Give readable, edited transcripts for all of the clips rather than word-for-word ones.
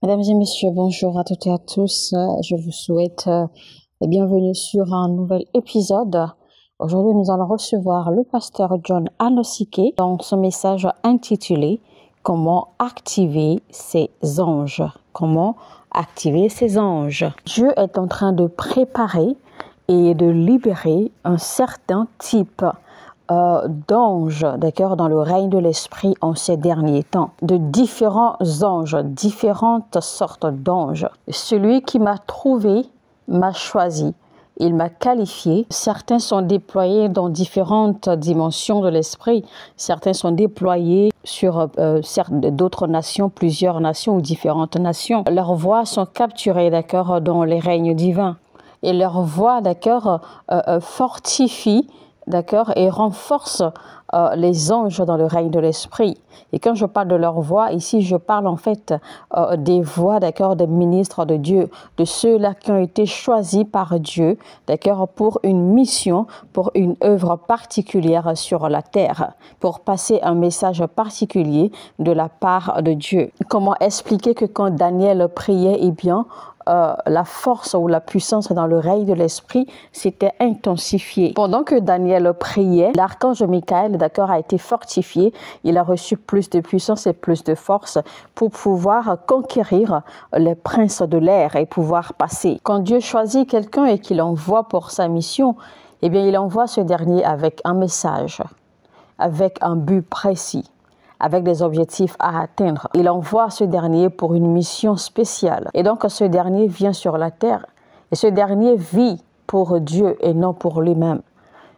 Mesdames et messieurs, bonjour à toutes et à tous. Je vous souhaite la bienvenue sur un nouvel épisode. Aujourd'hui, nous allons recevoir le pasteur John Anosike dans son message intitulé « Comment activer ses anges ». Comment activer ses anges. Dieu est en train de préparer et de libérer un certain type d'anges, d'accord, dans le règne de l'esprit en ces derniers temps, de différents anges, différentes sortes d'anges. Celui qui m'a trouvé m'a choisi, il m'a qualifié. Certains sont déployés dans différentes dimensions de l'esprit, certains sont déployés sur d'autres nations, plusieurs nations ou différentes nations. Leurs voix sont capturées, d'accord, dans les règnes divins, et leur voix, d'accord, fortifie, d'accord, et renforce les anges dans le règne de l'esprit. Et quand je parle de leur voix, ici, je parle en fait des voix, d'accord, des ministres de Dieu, de ceux-là qui ont été choisis par Dieu, d'accord, pour une mission, pour une œuvre particulière sur la terre, pour passer un message particulier de la part de Dieu. Comment expliquer que quand Daniel priait, eh bien, la force ou la puissance dans le règne de l'esprit s'était intensifiée. Pendant que Daniel priait, l'archange Michael, d'accord, a été fortifié. Il a reçu plus de puissance et plus de force pour pouvoir conquérir les princes de l'air et pouvoir passer. Quand Dieu choisit quelqu'un et qu'il envoie pour sa mission, eh bien, il envoie ce dernier avec un message, avec un but précis, avec des objectifs à atteindre. Il envoie ce dernier pour une mission spéciale. Et donc, ce dernier vient sur la terre. Et ce dernier vit pour Dieu et non pour lui-même.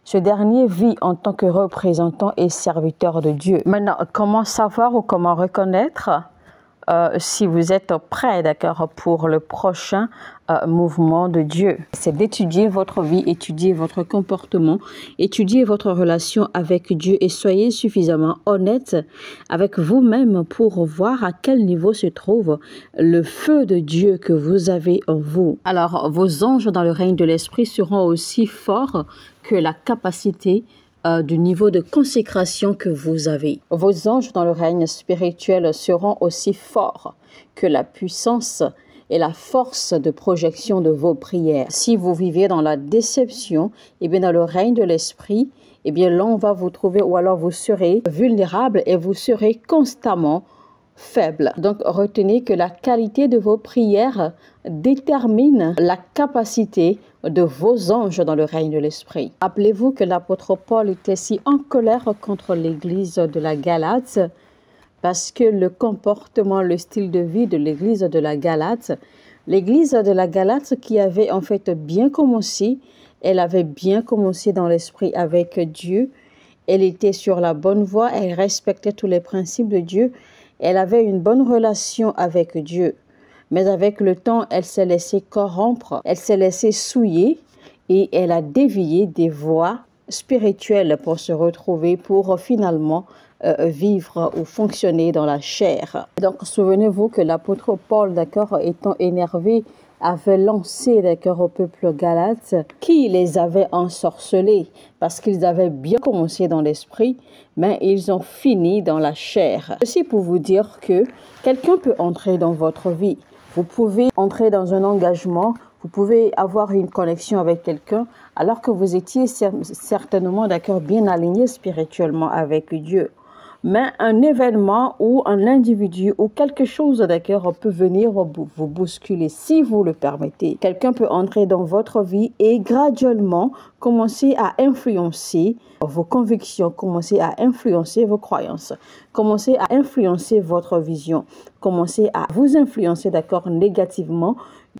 Ce dernier vit en tant que représentant et serviteur de Dieu. Maintenant, comment savoir ou comment reconnaître si vous êtes prêt, d'accord, pour le prochain mouvement de Dieu? C'est d'étudier votre vie, étudier votre comportement, étudier votre relation avec Dieu et soyez suffisamment honnête avec vous-même pour voir à quel niveau se trouve le feu de Dieu que vous avez en vous. Alors, vos anges dans le règne de l'esprit seront aussi forts que la capacité du niveau de consécration que vous avez. Vos anges dans le règne spirituel seront aussi forts que la puissance et la force de projection de vos prières. Si vous vivez dans la déception, et bien dans le règne de l'esprit, eh bien là on va vous trouver, ou alors vous serez vulnérable et vous serez constamment faible. Donc retenez que la qualité de vos prières détermine la capacité de vos anges dans le règne de l'esprit. Rappelez-vous que l'apôtre Paul était si en colère contre l'église de la Galate parce que le comportement, le style de vie de l'église de la Galate, qui avait en fait bien commencé, elle avait bien commencé dans l'esprit avec Dieu, elle était sur la bonne voie, elle respectait tous les principes de Dieu, elle avait une bonne relation avec Dieu. Mais avec le temps, elle s'est laissée corrompre, elle s'est laissée souiller et elle a dévié des voies spirituelles pour se retrouver, pour finalement vivre ou fonctionner dans la chair. Donc, souvenez-vous que l'apôtre Paul, d'accord, étant énervé, avait lancé, d'accord, au peuple galate qui les avait ensorcelés parce qu'ils avaient bien commencé dans l'esprit, mais ils ont fini dans la chair. Ceci pour vous dire que quelqu'un peut entrer dans votre vie. Vous pouvez entrer dans un engagement, vous pouvez avoir une connexion avec quelqu'un alors que vous étiez certainement, d'accord, bien aligné spirituellement avec Dieu. Mais un événement ou un individu ou quelque chose, d'accord, peut venir vous bousculer si vous le permettez. Quelqu'un peut entrer dans votre vie et graduellement commencer à influencer vos convictions, commencer à influencer vos croyances, commencer à influencer votre vision, commencer à vous influencer, d'accord, négativement,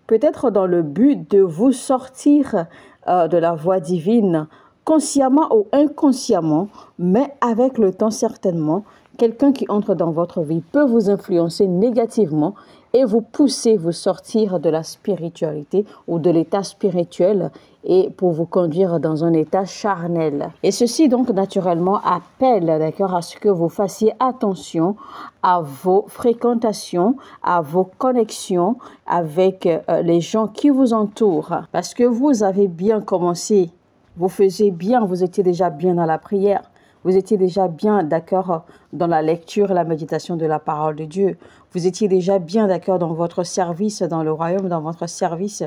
peut-être dans le but de vous sortir de la voie divine, consciemment ou inconsciemment, mais avec le temps certainement, quelqu'un qui entre dans votre vie peut vous influencer négativement et vous pousser, vous sortir de la spiritualité ou de l'état spirituel et pour vous conduire dans un état charnel. Et ceci donc naturellement appelle, d'accord, à ce que vous fassiez attention à vos fréquentations, à vos connexions avec les gens qui vous entourent. Parce que vous avez bien commencé, vous faisiez bien, vous étiez déjà bien dans la prière. Vous étiez déjà bien d'accord dans la lecture et la méditation de la parole de Dieu. Vous étiez déjà bien d'accord dans votre service dans le royaume, dans votre service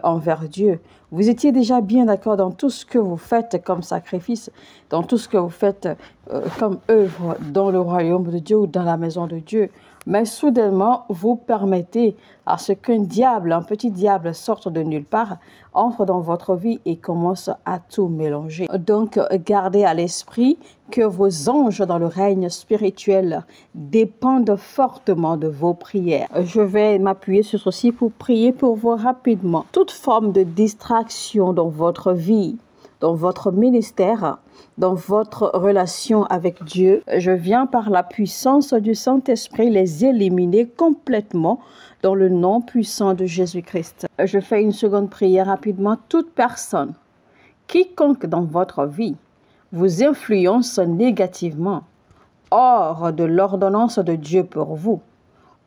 envers Dieu. Vous étiez déjà bien d'accord dans tout ce que vous faites comme sacrifice, dans tout ce que vous faites comme œuvre dans le royaume de Dieu ou dans la maison de Dieu. Mais soudainement, vous permettez à ce qu'un diable, un petit diable sorte de nulle part, entre dans votre vie et commence à tout mélanger. Donc, gardez à l'esprit que vos anges dans le règne spirituel dépendent fortement de vos prières. Je vais m'appuyer sur ceci pour prier pour vous rapidement. Toute forme de distraction dans votre vie, dans votre ministère, dans votre relation avec Dieu, je viens par la puissance du Saint-Esprit les éliminer complètement dans le nom puissant de Jésus-Christ. Je fais une seconde prière rapidement. Toute personne, quiconque dans votre vie, vous influence négativement, hors de l'ordonnance de Dieu pour vous,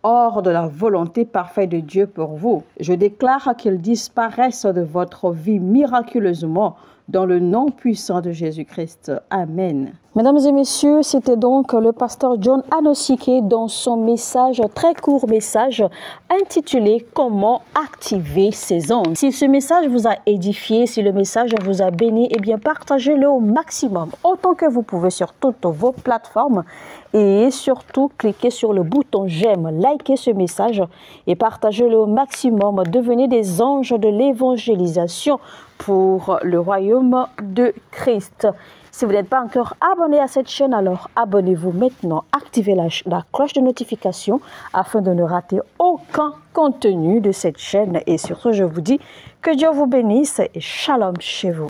hors de la volonté parfaite de Dieu pour vous, je déclare qu'ils disparaissent de votre vie miraculeusement dans le nom puissant de Jésus-Christ. Amen. Mesdames et messieurs, c'était donc le pasteur John Anosike dans son message, très court message, intitulé « Comment activer ses ondes ». Si ce message vous a édifié, si le message vous a béni, eh bien partagez-le au maximum, autant que vous pouvez sur toutes vos plateformes. Et surtout, cliquez sur le bouton « J'aime », likez ce message et partagez-le au maximum. Devenez des anges de l'évangélisation pour le royaume de Christ. Si vous n'êtes pas encore abonné à cette chaîne, alors abonnez-vous maintenant. Activez la cloche de notification afin de ne rater aucun contenu de cette chaîne. Et surtout, je vous dis que Dieu vous bénisse et shalom chez vous.